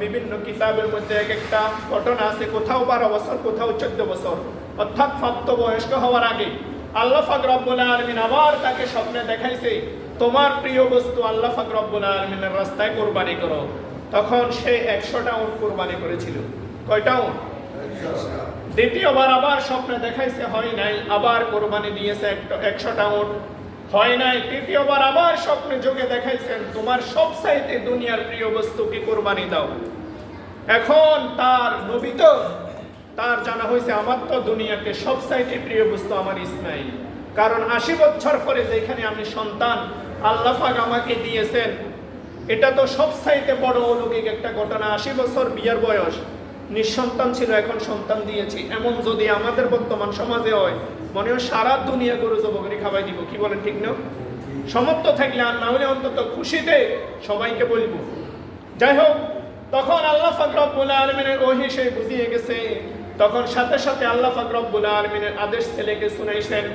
বিভিন্ন কিতাবের মধ্যে এক একটা ঘটনা আছে, কোথাও 12 বছর, কোথাও 14 বছর, অর্থাৎ প্রাপ্তবয়স্ক হওয়ার আগে আল্লাহ পাক রব্বুল আলামিন আবার তাকে স্বপ্নে দেখাইছে, তোমার প্রিয় বস্তু আল্লাহ পাক রব্বুল আলামিনের রাস্তায় কুরবানি করো। তখন সে 100টা উট কুরবানি করেছিল। কয়টা উট? দ্বিতীয়বার আবার স্বপ্নে দেখাইছে, হয় নাই, আবার কুরবানি দিয়েছে 100টা উট, হয় নাই। তৃতীয়বার আবার স্বপ্নে যোগে দেখাইছেন, তোমার সবচাইতে দুনিয়ার প্রিয় বস্তুকে কুরবানি দাও। এখন তার নবী তো, তার জানা হয়েছে আমার তো দুনিয়াতে সবচাইতে প্রিয় বস্তু আমার ইসমাইল, কারণ 80 বছর পরে যেখানে আমি সন্তান আল্লাহ পাক আমাকে দিয়েছেন, এটা তো সবচাইতে বড় অলৌকিক একটা ঘটনা। 80 বছর বিয়ের বয়স, নিঃসন্তান ছিল, এখন সন্তান দিয়েছি। এমন যদি আমাদের বর্তমান সমাজে হয়, মনে হয় সারা দুনিয়া গরু জবাগরি খাওয়াই দিব। কি বলেন, ঠিক না? সমর্থ থাকলে, আর না হলে অন্তত খুশিতে সবাইকে বলবো। যাই হোক, তখন আল্লাহ পাক রব্বুল আলামিনের ওহী সে বুঝিয়ে গেছে। তখন সাথে সাথে আল্লাহ পাক রব্বুল আলামিনের আদেশ ছেলেকে শুনাইছেন,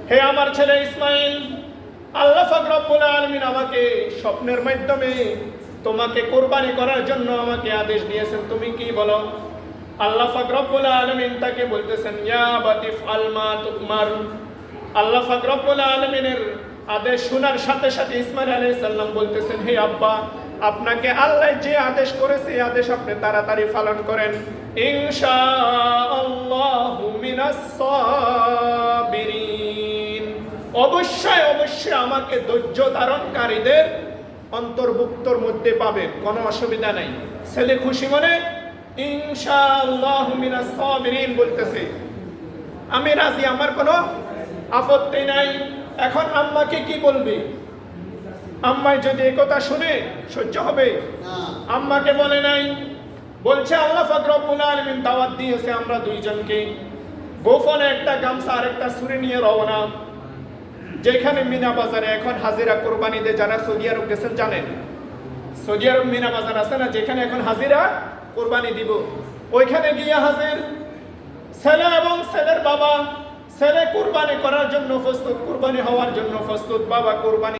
হে আমার ছেলে ইসমাইল, আল্লাহ পাক রব্বুল আলামিন আমাকে স্বপ্নের মাধ্যমে তোমাকে কুরবানি করার জন্য আমাকে আদেশ দিয়েছেন, তুমি কি বলো? আল্লাহ পাক রব্বুল আলামিন তাকে বলতেছেন, ইয়া বাতিফ আলমা তুকমার। আল্লাহ পাক রব্বুল আলামিনের আদেশ শোনার সাথে সাথে ইসমাইল আলাইহিস সালাম বলতেছেন, হে আব্বা, আপনাকে আল্লাহ যে আদেশ করেছে এই আদেশ আপনি তাড়াতাড়ি পালন করেন। ইনশাআল্লাহু মিনাস সাবিরিন। অবশ্যই অবশ্যই আমাকে ধৈর্য ধারণকারীদের অন্তর্ভুক্তর মধ্যে পাবেন, কোনো অসুবিধা নাই। ছেলে খুশি মনে ইনশাআল্লাহু মিনাস সাবিরিন বলতেছে, আমি রাজি, আমার কোনো আপত্তি নাই। এখন আম্মাকে কি বলবে? আম্মাই যদি একথা শুনে সহ্য হবে? আম্মাকে বলে নাই, বলছে আল্লাহ পাক রব্বুল আলামিন দাওয়াত দিয়েছে আমরা দুইজনকে। গোপনে একটা গামছা আর একটা ছুরি নিয়ে রওনা, যেখানে মিনা বাজারে এখন হাজিরা কোরবানিতে যারা সৌদি আরব গেছেন জানেন, সৌদি আরব মিনা বাজার আছে না, যেখানে এখন হাজিরা কোরবানি দিব, ওইখানে গিয়ে হাজির ছেলে এবং ছেলের বাবা। ছেলে কুরবানি করার জন্য প্রস্তুত, কুরবানি হওয়ার জন্য প্রস্তুত, বাবা কুরবানি